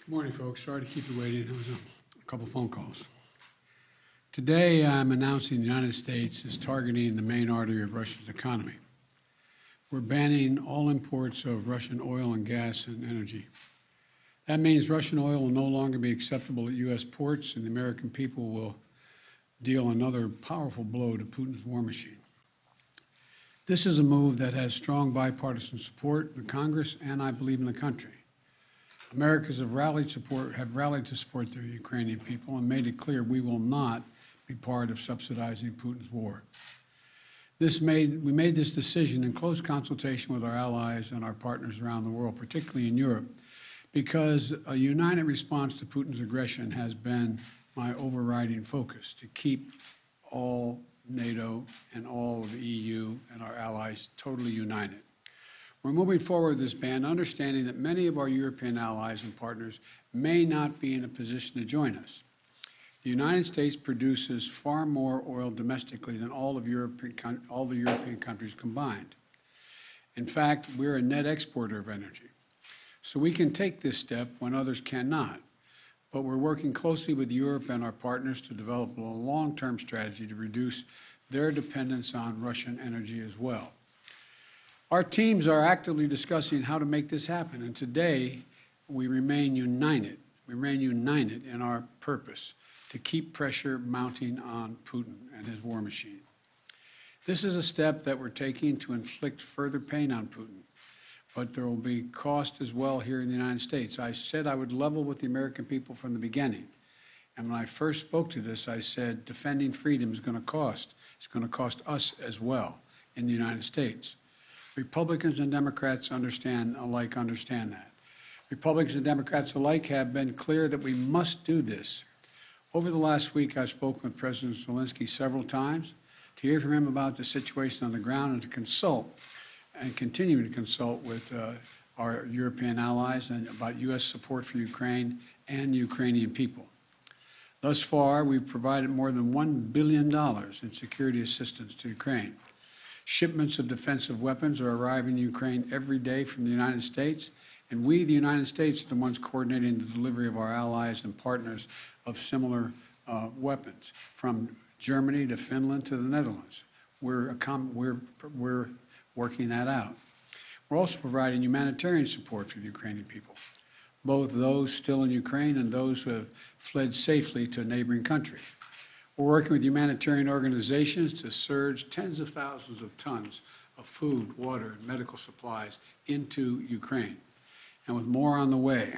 Good morning, folks. Sorry to keep you waiting. There was a couple phone calls. Today, I'm announcing the United States is targeting the main artery of Russia's economy. We're banning all imports of Russian oil and gas and energy. That means Russian oil will no longer be acceptable at U.S. ports, and the American people will deal another powerful blow to Putin's war machine. This is a move that has strong bipartisan support in the Congress and, I believe, in the country. Americans have rallied to support the Ukrainian people and made it clear we will not be part of subsidizing Putin's war. We made this decision in close consultation with our allies and our partners around the world, particularly in Europe, because a united response to Putin's aggression has been my overriding focus, to keep all NATO and all of the EU and our allies totally united. We're moving forward with this ban, understanding that many of our European allies and partners may not be in a position to join us. The United States produces far more oil domestically than all the European countries combined. In fact, we're a net exporter of energy. So we can take this step when others cannot. But we're working closely with Europe and our partners to develop a long-term strategy to reduce their dependence on Russian energy as well. Our teams are actively discussing how to make this happen, and today we remain united. We remain united in our purpose to keep pressure mounting on Putin and his war machine. This is a step that we're taking to inflict further pain on Putin, but there will be cost as well here in the United States. I said I would level with the American people from the beginning, and when I first spoke to this, I said defending freedom is going to cost. It's going to cost us as well in the United States. Republicans and Democrats understand that. Republicans and Democrats alike have been clear that we must do this. Over the last week, I've spoken with President Zelensky several times to hear from him about the situation on the ground and to consult and continue to consult with our European allies and about U.S. support for Ukraine and the Ukrainian people. Thus far, we've provided more than $1 billion in security assistance to Ukraine. Shipments of defensive weapons are arriving in Ukraine every day from the United States, and we, the United States, are the ones coordinating the delivery of our allies and partners of similar weapons, from Germany to Finland to the Netherlands. We're working that out. We're also providing humanitarian support for the Ukrainian people, both those still in Ukraine and those who have fled safely to a neighboring country. We're working with humanitarian organizations to surge tens of thousands of tons of food, water, and medical supplies into Ukraine, and with more on the way.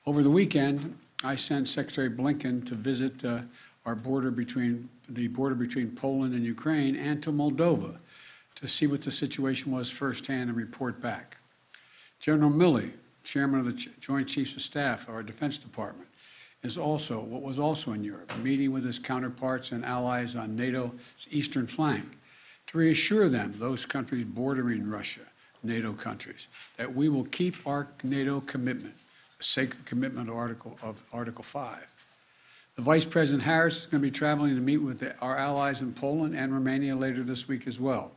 Over the weekend, I sent Secretary Blinken to visit the border between Poland and Ukraine and to Moldova to see what the situation was firsthand and report back. General Milley, Chairman of the Joint Chiefs of Staff of our Defense Department, was also in Europe, meeting with his counterparts and allies on NATO's eastern flank to reassure them, those countries bordering Russia, NATO countries, that we will keep our NATO commitment, a sacred commitment of Article 5. The Vice President Harris is going to be traveling to meet with our allies in Poland and Romania later this week as well.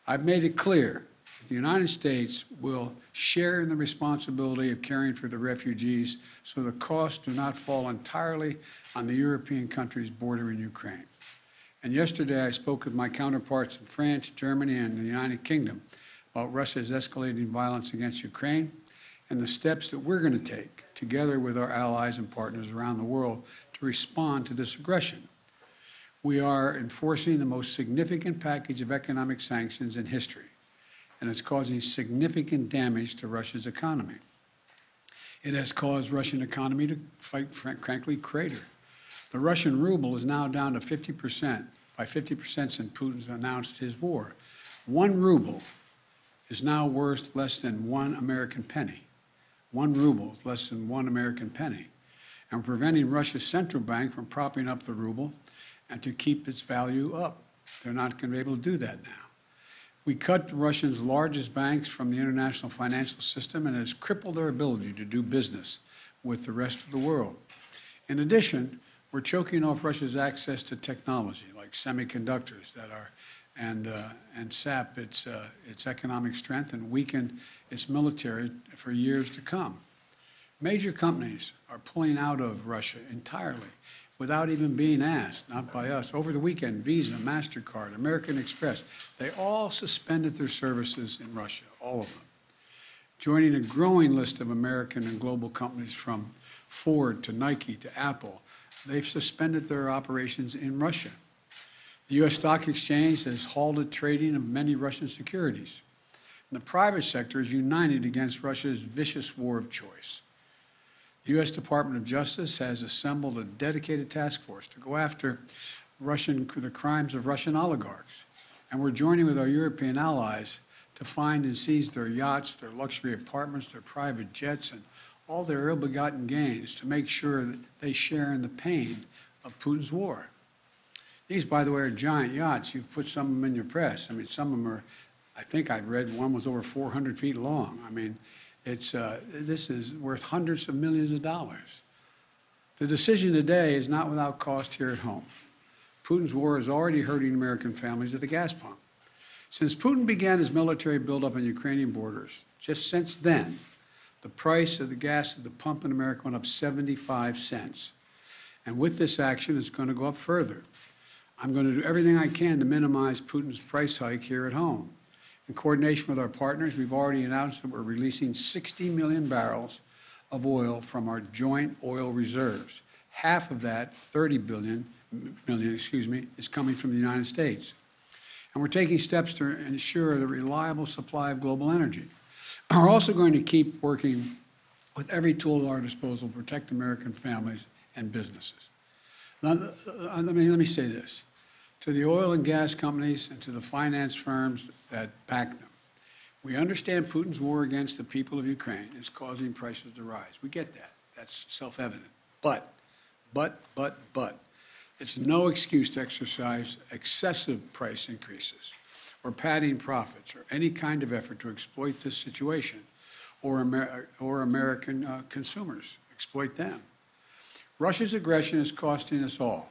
I've made it clear that the United States will share in the responsibility of caring for the refugees so the costs do not fall entirely on the European countries bordering Ukraine. And yesterday I spoke with my counterparts in France, Germany, and the United Kingdom about Russia's escalating violence against Ukraine and the steps that we're going to take together with our allies and partners around the world to respond to this aggression. We are enforcing the most significant package of economic sanctions in history, and it's causing significant damage to Russia's economy. It has caused Russian economy to, frankly, crater. The Russian ruble is now down to 50%, by 50% since Putin's announced his war. 1 ruble is now worth less than 1 American penny. 1 ruble is less than 1 American penny. And we're preventing Russia's central bank from propping up the ruble and to keep its value up. They're not going to be able to do that now. We cut Russia's largest banks from the international financial system, and it has crippled their ability to do business with the rest of the world. In addition, we're choking off Russia's access to technology like semiconductors that are and sap its economic strength and weaken its military for years to come. Major companies are pulling out of Russia entirely without even being asked, not by us. Over the weekend, Visa, MasterCard, American Express, they all suspended their services in Russia, all of them, joining a growing list of American and global companies from Ford to Nike to Apple. They've suspended their operations in Russia. The U.S. Stock Exchange has halted trading of many Russian securities. And the private sector is united against Russia's vicious war of choice. The U.S. Department of Justice has assembled a dedicated task force to go after the crimes of Russian oligarchs. And we're joining with our European allies to find and seize their yachts, their luxury apartments, their private jets, and all their ill-begotten gains to make sure that they share in the pain of Putin's war. These, by the way, are giant yachts. You've put some of them in your press. I mean, some of them are, I think I read one was over 400 feet long. I mean, this is worth hundreds of millions of dollars. The decision today is not without cost here at home. Putin's war is already hurting American families at the gas pump. Since Putin began his military buildup on Ukrainian borders, just since then, the price of the gas at the pump in America went up 75 cents. And with this action, it's going to go up further. I'm going to do everything I can to minimize Putin's price hike here at home. In coordination with our partners, we've already announced that we're releasing 60 million barrels of oil from our joint oil reserves. Half of that, 30 million, is coming from the United States. And we're taking steps to ensure the reliable supply of global energy. We're also going to keep working with every tool at our disposal to protect American families and businesses. Now, let me say this. To the oil and gas companies and to the finance firms that back them, we understand Putin's war against the people of Ukraine is causing prices to rise. We get that. That's self-evident. But, it's no excuse to exercise excessive price increases or padding profits or any kind of effort to exploit this situation or American consumers, exploit them. Russia's aggression is costing us all,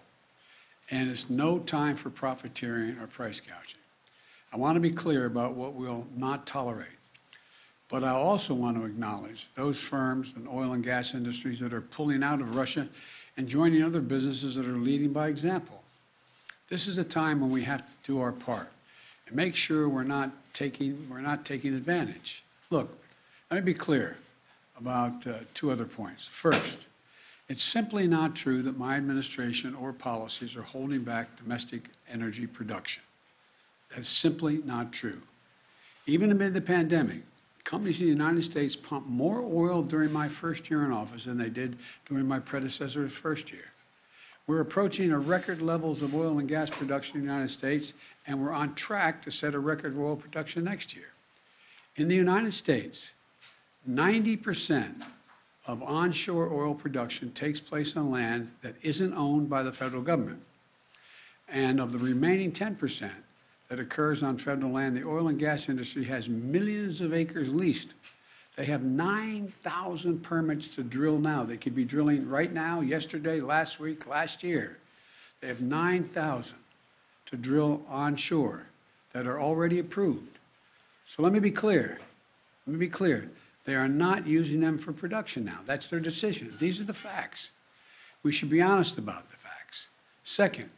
and it's no time for profiteering or price gouging. I want to be clear about what we'll not tolerate, but I also want to acknowledge those firms and oil and gas industries that are pulling out of Russia and joining other businesses that are leading by example. This is a time when we have to do our part and make sure we're not taking advantage. Look, let me be clear about two other points. First, it's simply not true that my administration or policies are holding back domestic energy production. That's simply not true. Even amid the pandemic, companies in the United States pumped more oil during my first year in office than they did during my predecessor's first year. We're approaching a record levels of oil and gas production in the United States, and we're on track to set a record of oil production next year. In the United States, 90% of onshore oil production takes place on land that isn't owned by the federal government. And of the remaining 10% that occurs on federal land, the oil and gas industry has millions of acres leased. They have 9,000 permits to drill now. They could be drilling right now, yesterday, last week, last year. They have 9,000 to drill onshore that are already approved. So let me be clear. They are not using them for production now. That's their decision. These are the facts. We should be honest about the facts. Second,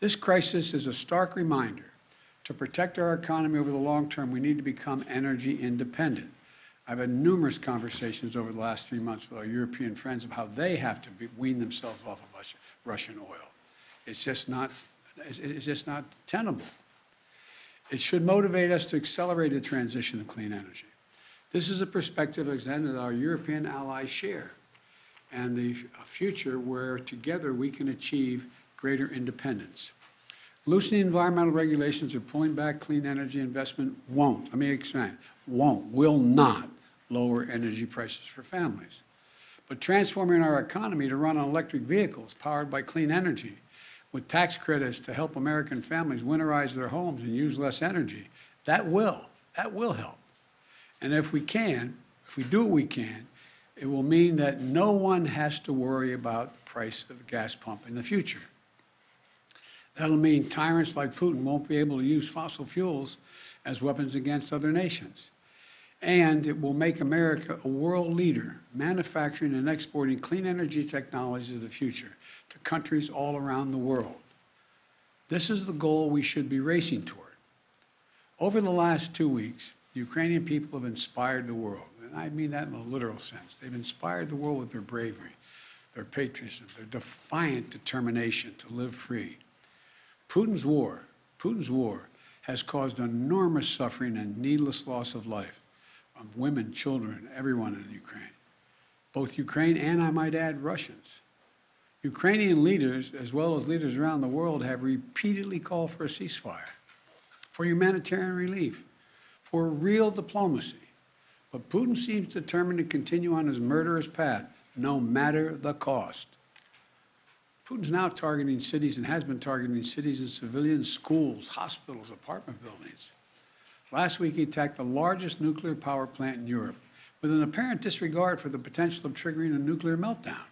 this crisis is a stark reminder to protect our economy over the long term, we need to become energy independent. I've had numerous conversations over the last 3 months with our European friends of how they have to wean themselves off of Russian oil. It's just not tenable. It should motivate us to accelerate the transition to clean energy. This is a perspective that our European allies share, and the future where together we can achieve greater independence. Loosening environmental regulations or pulling back clean energy investment will not lower energy prices for families. But transforming our economy to run on electric vehicles powered by clean energy with tax credits to help American families winterize their homes and use less energy, that will help. And if we do what we can, it will mean that no one has to worry about the price of the gas pump in the future. That'll mean tyrants like Putin won't be able to use fossil fuels as weapons against other nations. And it will make America a world leader, manufacturing and exporting clean energy technologies of the future to countries all around the world. This is the goal we should be racing toward. Over the last 2 weeks, the Ukrainian people have inspired the world, and I mean that in a literal sense. They've inspired the world with their bravery, their patriotism, their defiant determination to live free. Putin's war has caused enormous suffering and needless loss of life from women, children, everyone in Ukraine. Both Ukraine and, I might add, Russians. Ukrainian leaders, as well as leaders around the world, have repeatedly called for a ceasefire, for humanitarian relief, for real diplomacy. But Putin seems determined to continue on his murderous path, no matter the cost. Putin's now targeting cities and has been targeting cities and civilians, schools, hospitals, apartment buildings. Last week, he attacked the largest nuclear power plant in Europe with an apparent disregard for the potential of triggering a nuclear meltdown.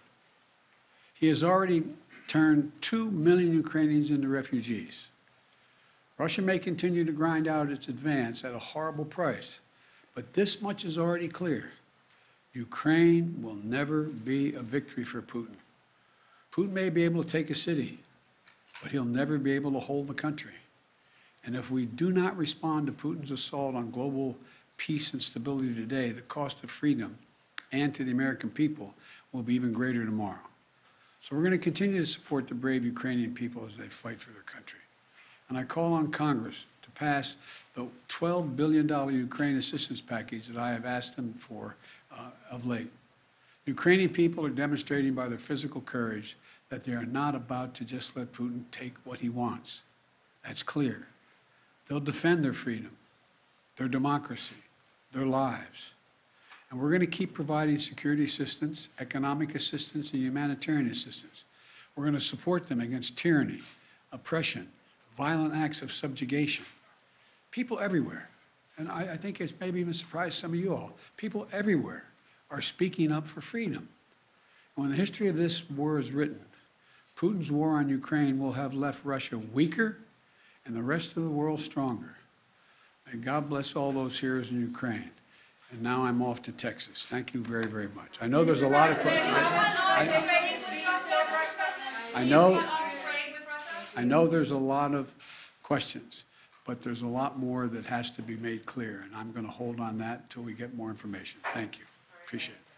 He has already turned 2 million Ukrainians into refugees. Russia may continue to grind out its advance at a horrible price, but this much is already clear. Ukraine will never be a victory for Putin. Putin may be able to take a city, but he'll never be able to hold the country. And if we do not respond to Putin's assault on global peace and stability today, the cost of freedom and to the American people will be even greater tomorrow. So we're going to continue to support the brave Ukrainian people as they fight for their country. And I call on Congress to pass the $12 billion Ukraine assistance package that I have asked them for of late. Ukrainian people are demonstrating by their physical courage that they are not about to just let Putin take what he wants. That's clear. They'll defend their freedom, their democracy, their lives. And we're going to keep providing security assistance, economic assistance, and humanitarian assistance. We're going to support them against tyranny, oppression, violent acts of subjugation. People everywhere, and I think it's maybe even surprised some of you all, people everywhere are speaking up for freedom. When the history of this war is written, Putin's war on Ukraine will have left Russia weaker and the rest of the world stronger. May God bless all those heroes in Ukraine. And now I'm off to Texas. Thank you very, very much. I know there's a lot of questions. I know there's a lot of questions, but there's a lot more that has to be made clear, and I'm going to hold on that until we get more information. Thank you. Appreciate it.